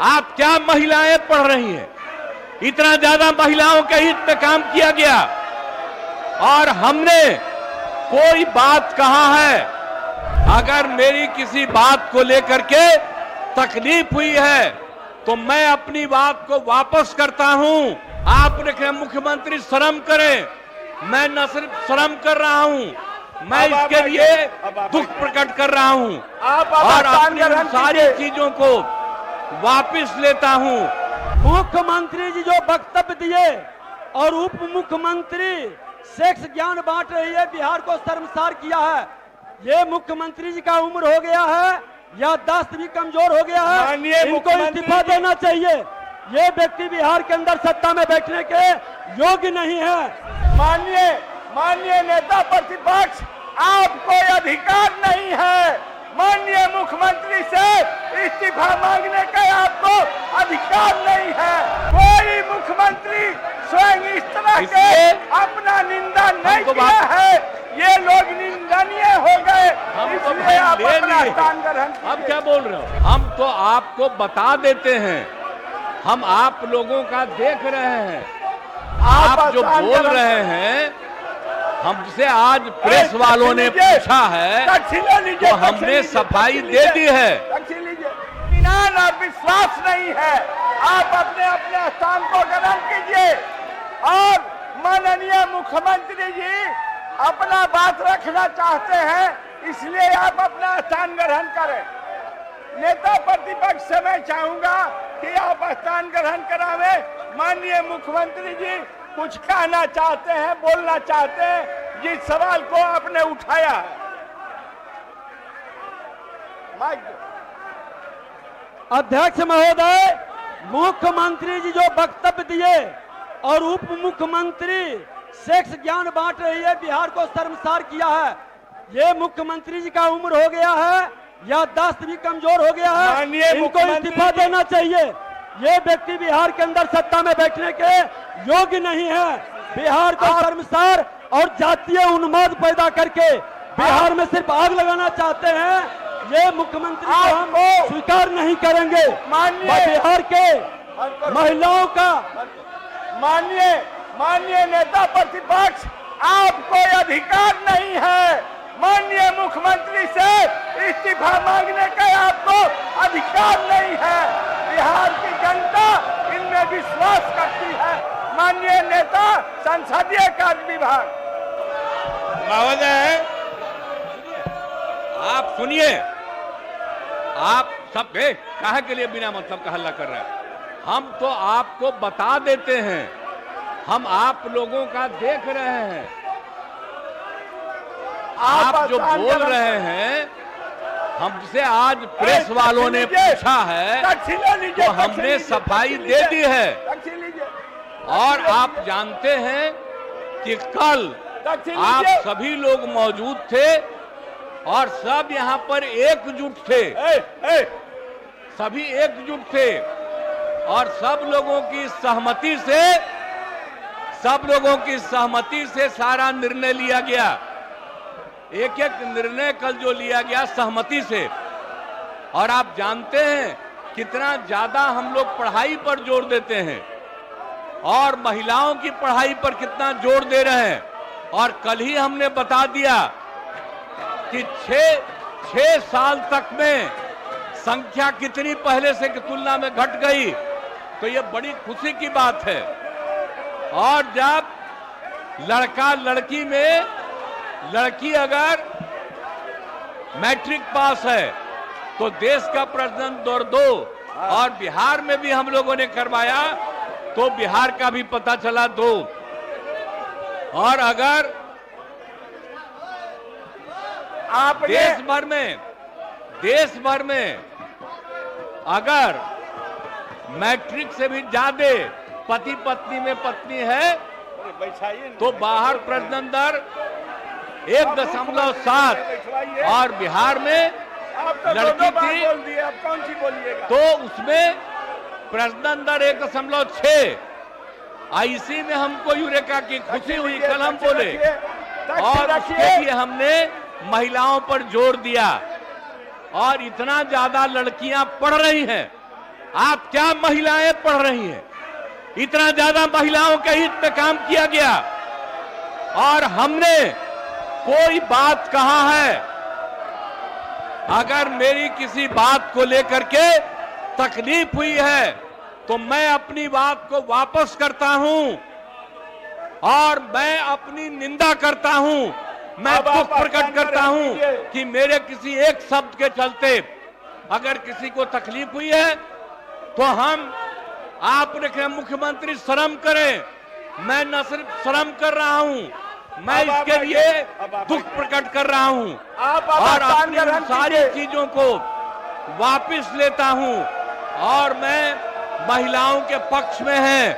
आप क्या महिलाएं पढ़ रही हैं? इतना ज्यादा महिलाओं के हित में काम किया गया और हमने कोई बात कहा है? अगर मेरी किसी बात को लेकर के तकलीफ हुई है तो मैं अपनी बात को वापस करता हूं। आपने कहा मुख्यमंत्री शर्म करें, मैं न सिर्फ शर्म कर रहा हूं, मैं इसके लिए दुख प्रकट कर रहा हूं और अपनी सारी चीजों को वापस लेता हूं। मुख्यमंत्री जी जो वक्तव्य दिए और उप मुख्यमंत्री सेक्स ज्ञान बांट रही है, बिहार को शर्मसार किया है। ये मुख्यमंत्री जी का उम्र हो गया है, याददाश्त भी कमजोर हो गया है, इनको इस्तीफा देना चाहिए। ये व्यक्ति बिहार के अंदर सत्ता में बैठने के योग्य नहीं है। माननीय नेता प्रतिपक्ष, आपको अधिकार नहीं है माननीय मुख्यमंत्री से इस्तीफा मांगने का, आपको अधिकार नहीं है। कोई मुख्यमंत्री स्वयं इस तरह के अपना निंदा नहीं किया है, ये लोग निंदनीय हो गए, इसलिए आप अपना स्थान ग्रहण कीजिए। अब क्या बोल रहे हो? हम तो आपको बता देते हैं, हम आप लोगों का देख रहे हैं। आप जो बोल रहे हैं, हमसे आज प्रेस वालों ने पूछा है तो हमने सफाई दे दी है। विश्वास नहीं है, आप अपने अपने स्थान को ग्रहण कीजिए और माननीय मुख्यमंत्री जी अपना बात रखना चाहते हैं, इसलिए आप अपना स्थान ग्रहण करें। नेता प्रतिपक्ष से मैं चाहूंगा कि आप स्थान ग्रहण करावे। माननीय मुख्यमंत्री जी कुछ कहना चाहते हैं, बोलना चाहते हैं जिस सवाल को आपने उठाया है। अध्यक्ष महोदय, मुख्यमंत्री जी जो वक्तव्य दिए और उप मुख्यमंत्री सेक्स ज्ञान बांट रही है, बिहार को शर्मसार किया है। ये मुख्यमंत्री जी का उम्र हो गया है, याददाश्त भी कमजोर हो गया है, इनको इस्तीफा देना चाहिए। ये व्यक्ति बिहार के अंदर सत्ता में बैठने के योग्य नहीं है। बिहार को शर्मसार और जातीय उन्माद पैदा करके बिहार में सिर्फ आग लगाना चाहते हैं। ये मुख्यमंत्री को हम स्वीकार नहीं करेंगे। बिहार के महिलाओं का माननीय नेता प्रतिपक्ष, आपको अधिकार नहीं है माननीय मुख्यमंत्री से इस्तीफा मांगने का, आपको अधिकार नहीं है। बिहार की जनता इनमें विश्वास करती है। माननीय नेता संसदीय कार्य विभाग महोदय, आप सुनिए, आप सब काहे के लिए बिना मतलब का हल्ला कर रहे हैं? हम तो आपको बता देते हैं, हम आप लोगों का देख रहे हैं। आप जो बोल रहे हैं, हमसे आज प्रेस वालों ने पूछा है तो हमने सफाई दे दी है। और आप जानते हैं कि कल आप सभी लोग मौजूद थे और सब यहाँ पर एकजुट थे, सभी एकजुट थे और सब लोगों की सहमति से सारा निर्णय लिया गया। एक एक निर्णय कल जो लिया गया सहमति से। और आप जानते हैं कितना ज्यादा हम लोग पढ़ाई पर जोर देते हैं और महिलाओं की पढ़ाई पर कितना जोर दे रहे हैं। और कल ही हमने बता दिया कि 6 साल तक में संख्या कितनी पहले से की तुलना में घट गई, तो ये बड़ी खुशी की बात है। और जब लड़का लड़की में, लड़की अगर मैट्रिक पास है तो देश का प्रजनन दर 2, और बिहार में भी हम लोगों ने करवाया तो बिहार का भी पता चला 2। और अगर आप देश भर में अगर मैट्रिक से भी ज्यादा पति पत्नी में पत्नी है तो बाहर प्रजनन दर 1.7 और बिहार में लड़की थी तो उसमें प्रजनन दर 1.6। इसी में हमको यूरेका की खुशी हुई, कल हम बोले, और उसके लिए हमने महिलाओं पर जोर दिया। और इतना ज्यादा लड़कियां पढ़ रही हैं आप क्या महिलाएं पढ़ रही हैं? इतना ज्यादा महिलाओं के हित में काम किया गया और हमने कोई बात कहा है? अगर मेरी किसी बात को लेकर के तकलीफ हुई है तो मैं अपनी बात को वापस करता हूं और मैं अपनी निंदा करता हूं। मैं दुख प्रकट करता हूं कि मेरे किसी एक शब्द के चलते अगर किसी को तकलीफ हुई है तो आपने कहा मुख्यमंत्री शर्म करें। मैं न सिर्फ शर्म कर रहा हूं, मैं इसके लिए दुख प्रकट कर रहा हूं और अपनी उन सारी चीजों को वापस लेता हूं और मैं महिलाओं के पक्ष में है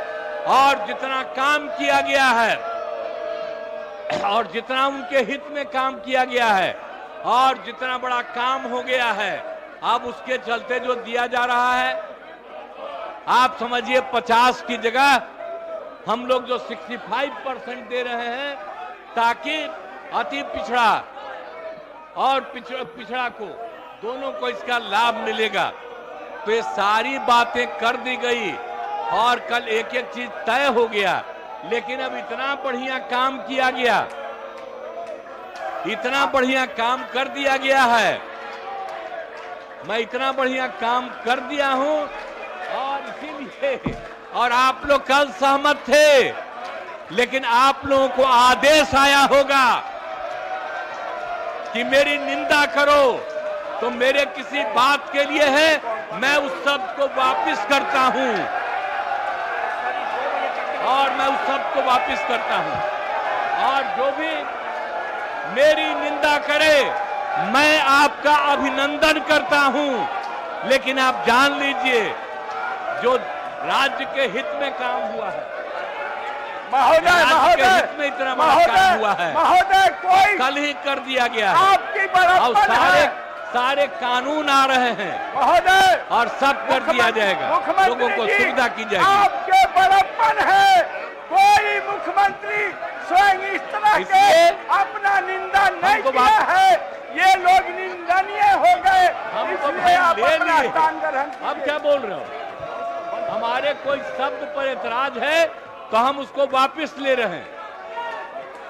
और जितना काम किया गया है और जितना उनके हित में काम किया गया है और जितना बड़ा काम हो गया है, अब उसके चलते जो दिया जा रहा है, आप समझिए 50 की जगह हम लोग जो 65% दे रहे हैं ताकि अति पिछड़ा और पिछड़ा को दोनों को इसका लाभ मिलेगा। तो ये सारी बातें कर दी गई और कल एक एक चीज तय हो गया, लेकिन अब इतना बढ़िया काम किया गया, इतना बढ़िया काम कर दिया गया है, मैं इतना बढ़िया काम कर दिया हूं और इसीलिए और आप लोग कल सहमत थे, लेकिन आप लोगों को आदेश आया होगा कि मेरी निंदा करो तो मेरे किसी बात के लिए है, मैं उस शब्द को वापस करता हूं और मैं उस शब्द को वापस करता हूं और जो भी मेरी निंदा करे मैं आपका अभिनंदन करता हूं। लेकिन आप जान लीजिए जो राज्य के हित में काम हुआ है, महोदय हित में इतना बड़ा काम हुआ है, महोदय कोई कल ही कर दिया गया है। आपकी बड़प्पन है, सारे कानून आ रहे हैं महोदय और सब कर दिया जाएगा, लोगों को सुविधा की जाएगी। आपके बड़प्पन है, कोई मुख्यमंत्री स्वयं इस तरह के अपना निंदा नहीं किया है, ये लोग निंदनीय हो गए, इसलिए आप अपना स्थान ग्रहण कीजिए। अब क्या बोल रहे हो? हमारे कोई शब्द पर एतराज है तो हम उसको वापस ले रहे हैं।